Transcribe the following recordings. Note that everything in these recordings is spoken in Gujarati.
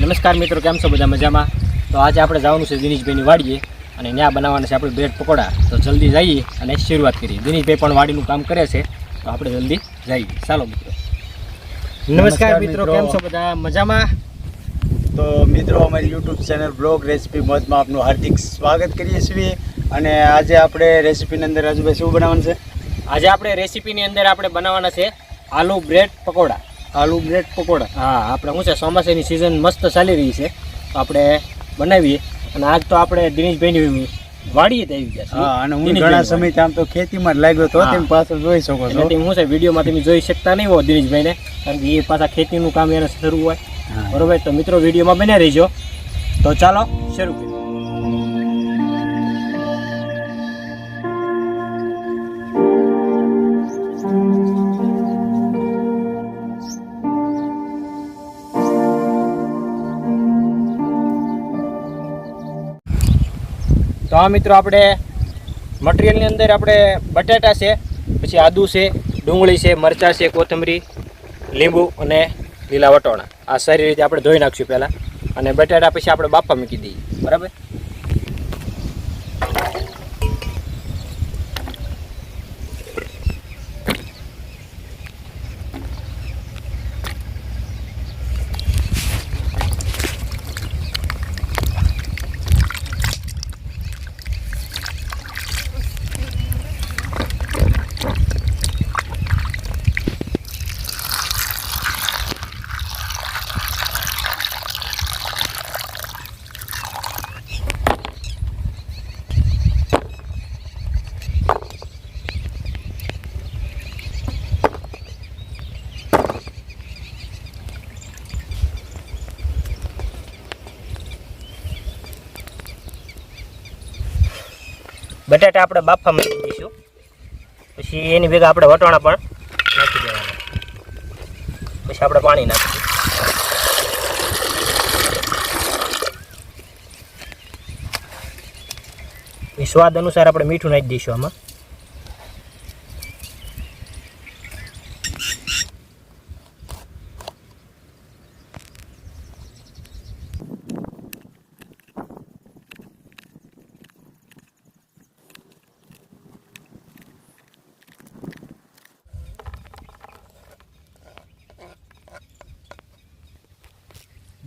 નમસ્કાર મિત્રો, કેમ છો? બધા મજામાં? તો આજે આપણે જવાનું છે દિનેશભાઈની વાડીએ અને ત્યાં બનાવવાના છે આપણે બ્રેડ પકોડા. તો જલ્દી જઈએ અને શરૂઆત કરીએ. દિનેશભાઈ પણ વાડીનું કામ કરે છે, તો આપણે જલ્દી જઈએ. ચાલો મિત્રો. નમસ્કાર મિત્રો, કેમ છો? બધા મજામાં? તો મિત્રો, અમારી યુટ્યુબ ચેનલ બ્લોગ રેસીપી મોજમાં આપનું હાર્દિક સ્વાગત કરીએ છીએ. અને આજે આપણે રેસીપીની અંદર રાજુભાઈ શું બનાવવાનું છે? આજે આપણે રેસીપીની અંદર આપણે બનાવવાના છે આલુ બ્રેડ પકોડા. આલુ બ્રેડ પકોડા. હા, આપણે શું છે, ચોમાસાની સિઝન મસ્ત ચાલી રહી છે, તો આપણે બનાવીએ. અને આજ તો આપણે દિનેશભાઈની વાડીએ જ આવી ગયા છે. હા, અને હું ઘણા સમયથી આમ તો ખેતીમાં જ લાગ્યો હતો, તેમ પાછળ જોઈ શકો છો. શું છે, વિડીયોમાં તમે જોઈ શકતા નહીં હો દિનેશભાઈને, કારણ કે એ પાછા ખેતીનું કામ એને શરૂ હોય. બરોબર, તો મિત્રો વિડીયોમાં બન્યા રહીજો. તો ચાલો શરૂ કરીએ. તો આ મિત્રો, આપણે મટીરિયલની અંદર આપણે બટાટા છે, પછી આદુ છે, ડુંગળી છે, મરચાં છે, કોથમરી, લીંબુ અને લીલા વટોણા. આ સારી રીતે આપણે ધોઈ નાખશું પહેલાં, અને બટાટા પછી આપણે બાફા મૂકી દઈએ. બરાબર. બટાટા આપણે બાફા મૂકી દઈશું, પછી એની ભેગા આપણે વટાણા પણ નાખી દેવાના, પછી આપણે પાણી નાખીશું. એ સ્વાદ અનુસાર આપણે મીઠું નાખી દઈશું આમાં.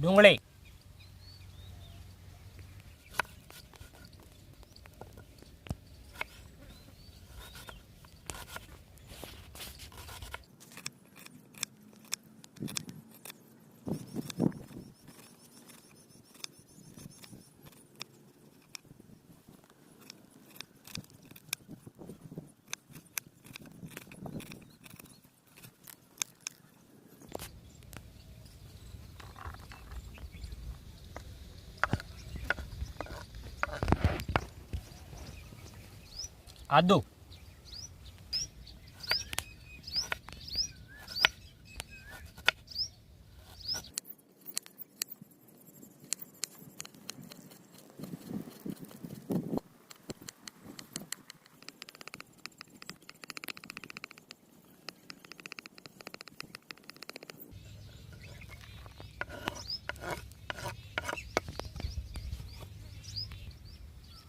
ડુંગળી, આદુ,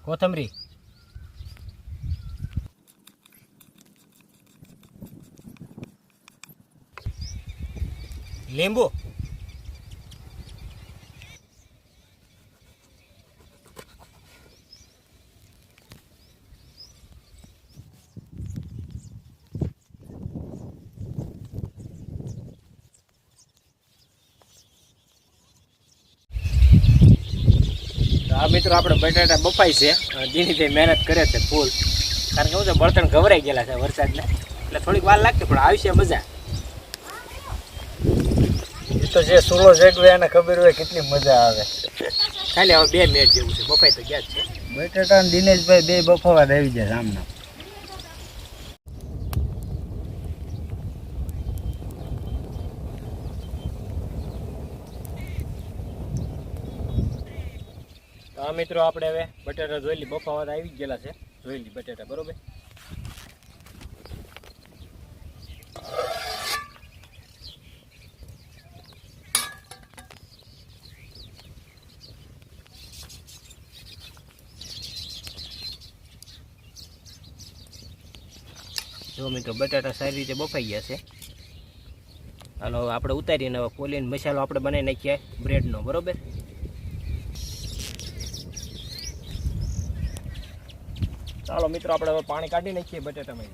કોથમરી, લીંબુ, આ મિત્રો આપણે બટાટા બફાય છે. જેની મહેનત કરે છે ફૂલ, કારણ કે શું છે, બળતણ ગવરાઈ ગયેલા છે વરસાદને, એટલે થોડીક વાર લાગશે, પણ આવશે મજા. એ તો જે સુરો જેગવે એને ખબર હોય કેટલી મજા આવે. ખાલી હવે 2 મિનિટ જેવું છે, બફાઈ તો ગયા જ છે. બટાટા અને દિનેશભાઈ બે બફાવા આવી જાય સામના. હા મિત્રો, આપણે હવે બટાટા જોઈ લી, બફાવા આવી ગયેલા છે. જોઈ લી બટાટા, બરોબર. જો મિત્રો બટાટા સારી રીતે બફાઈ ગયા છે. હાલો હવે આપણે ઉતારીને હવે ફોલીને મસાલો આપણે બનાવી નાખીએ બ્રેડનો, બરોબર. ચાલો મિત્રો આપણે હવે પાણી કાઢી નાખીએ બટાટામાં.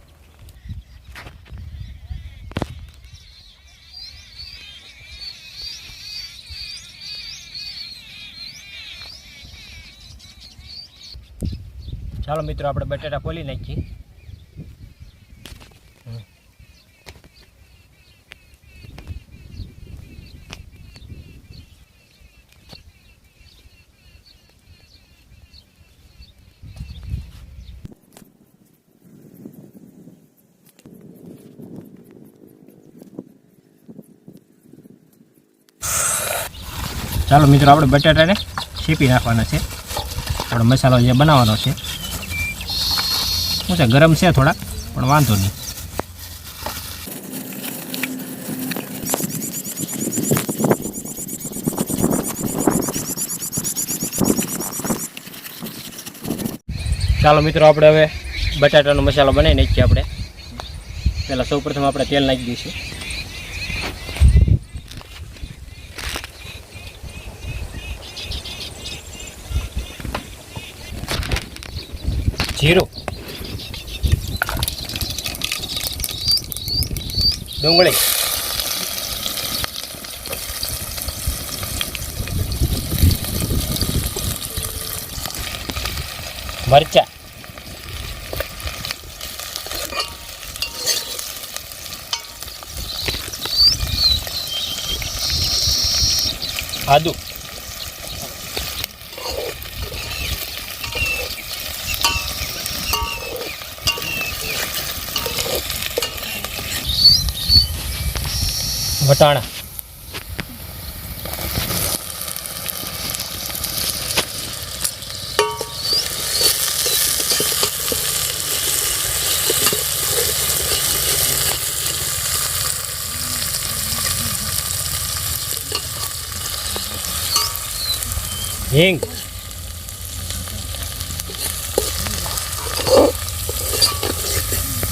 ચાલો મિત્રો આપણે બટાટા ફોલી નાખીએ. ચાલો મિત્રો આપણે બટાટાને શેપી નાખવાના છે. આપણો મસાલો જે બનાવવાનો છે શું છે, ગરમ છે થોડા, પણ વાંધો નહીં. ચાલો મિત્રો આપણે હવે બટાટાનો મસાલો બનાવી નાખીએ. આપણે પહેલાં સૌપ્રથમ આપણે તેલ નાખી દઈશું. જીરું, ડુંગળી, મરચા, આદુ, વટાણા, હિંગ,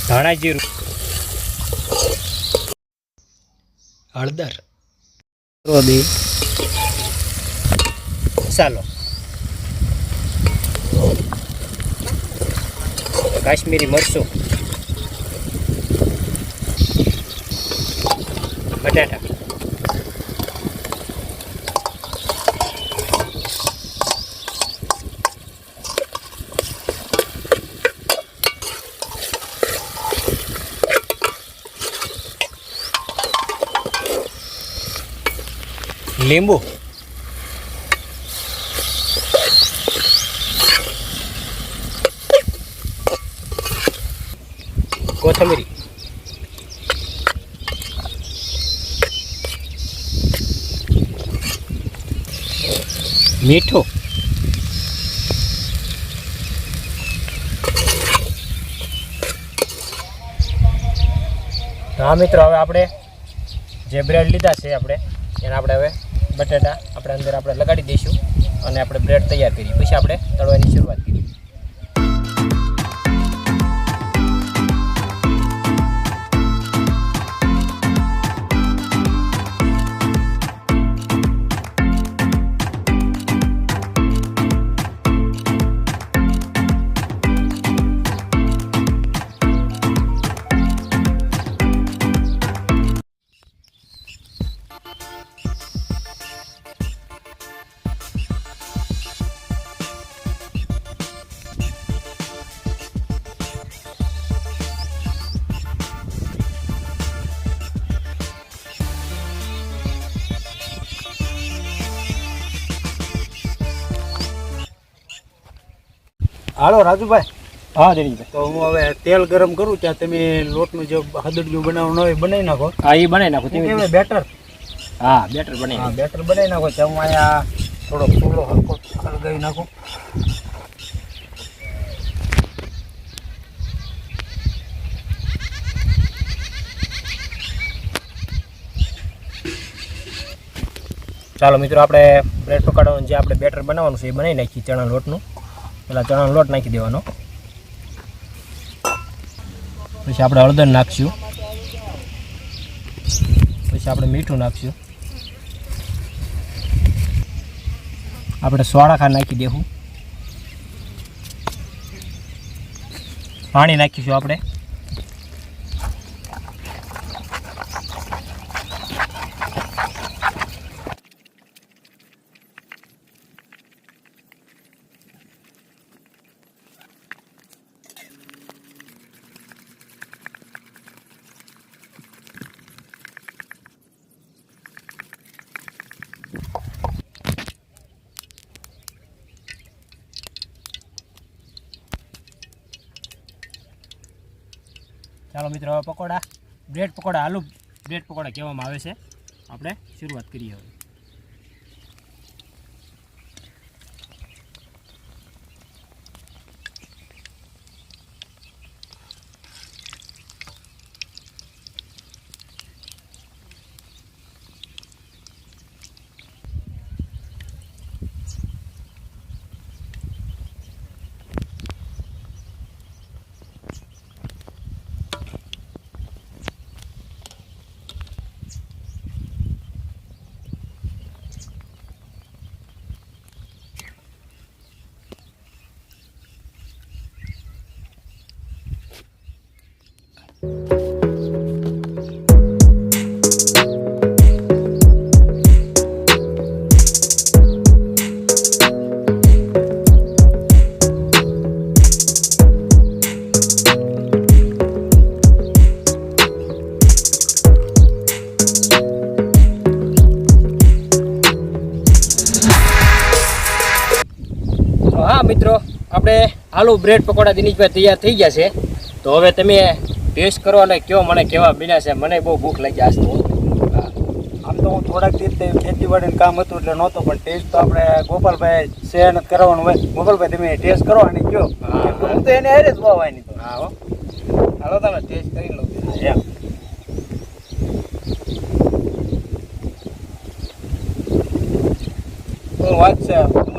ધાણા જીરું, હળદર, મસાલો, કાશ્મીરી મરચું, બટાટા, લીંબુ, કોથમીરી, મીઠું, હા મિત્રો હવે આપણે જે બ્રેડ લીધા છે આપણે એને આપણે હવે બટાટા આપણે અંદર આપણે લગાડી દઈશું અને આપણે બ્રેડ તૈયાર કરીએ. પછી આપણે તળવાની શરૂઆત કરીએ. હાલો રાજુભાઈ. હા દિનેશભાઈ. તો હું હવે તેલ ગરમ કરું ત્યાં તમે લોટનું જે હદડિયું બનાવવાનું હોય એ બનાવી નાખો. હા એ બનાવી નાખો. તમે બેટર, હા બેટર બનાવી. હા બેટર બનાવી નાખો. ત્યાં હું અહીંયા થોડો ફૂલો હલકો હલગાવી નાખું. ચાલો મિત્રો આપણે બ્રેડ પકાડવાનું જે આપણે બેટર બનાવવાનું છે એ બનાવી નાખીએ. ચણા લોટનું પહેલાં ચણાનો લોટ નાખી દેવાનો. પછી આપણે હળદર નાખશું, પછી આપણે મીઠું નાખશું, આપણે સોડા ખાંડ નાખી દેવું, પાણી નાખીશું આપણે, ચાલો મિત્રો હવે પકોડા, બ્રેડ પકોડા, આલુ બ્રેડ પકોડા કહેવામાં આવે છે. આપણે શરૂઆત કરીએ હવે. હા મિત્રો, આપણે આલુ બ્રેડ પકોડા દિનેશભાઈ તૈયાર થઈ ગયા છે. તો હવે તમે ટેસ્ટ કરો અને કયો મને કેવા બન્યા છે. મને બહુ ભૂખ લાગી આજ તો. આમ તો હું થોડાક દિવસથી ખેતીવાડીનું કામ હતું એટલે નહોતો, પણ ટેસ્ટ તો આપણે ગોપાલભાઈ શહેર કરવાનું હોય. ગોપાલભાઈ તમે ટેસ્ટ કરો અને કયો. હું તો એને હારે જ વાવવાની તો. હા હો, હાલો તમે ટેસ્ટ કરી લો. એમ વાત છે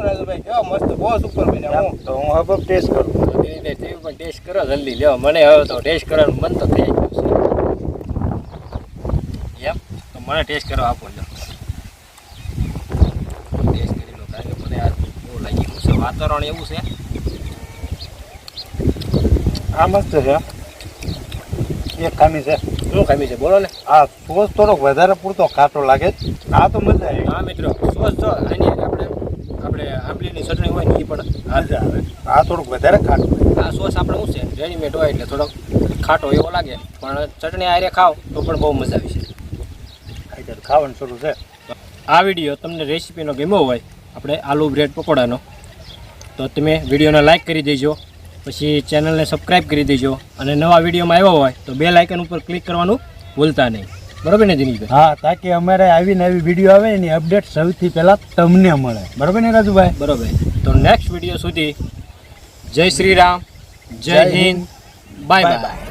રાજુભાઈ, કેવા મસ્ત, બહુ સુપર બન્યા. હું તો હું હવે ટેસ્ટ કરું. દિનેશભાઈ તમે પણ ટેસ્ટ કરો જલ્દી. લ્યો, મને હવે તો ટેસ્ટ કરવાનું મન તો થઈ ગયું છે. એમ તો મને ટેસ્ટ કરવા આપો. લો ટેસ્ટ કરી લો, કારણ કે મને આ બહુ લાગી ગયું છે. વાતાવરણ એવું છે. આ મસ્ત છે. એક ખામી છે. શું ખામી છે બોલો ને? આ સોસ થોડોક વધારે પૂરતો ખાટો લાગે. આ તો મજા આવી. હા મિત્રો, સોસ જો આની આપણે આંબલીની ચટણી હોય ને એ પણ મજા આવે. આ થોડુંક વધારે ખાટું. આ સોસ આપણે શું છે, રેડીમેડ હોય એટલે થોડોક ખાટો એવો લાગે, પણ ચટણી આરે ખાવ તો પણ બહુ મજા આવી છે. ખાવાનું શરૂ છે. આ વિડીયો તમને રેસીપીનો ગમ્યો હોય આપણે આલુ બ્રેડ પકોડાનો, તો તમે વિડીયોને લાઇક કરી દેજો, પછી ચેનલને સબસ્ક્રાઈબ કરી દેજો, અને નવા વિડીયોમાં આવ્યો હોય તો બેલ આઇકન ઉપર ક્લિક કરવાનું ભૂલતા નહીં. બરાબર ને દિનેશભાઈ? હા, તાકી અમારે આવીને આવી વિડીયો આવે એની અપડેટ સૌથી પહેલાં તમને મળે. બરાબર ને રાજુભાઈ? બરાબર. તો નેક્સ્ટ વિડીયો સુધી જય શ્રી રામ, જય હિન્દ, બાય બાય.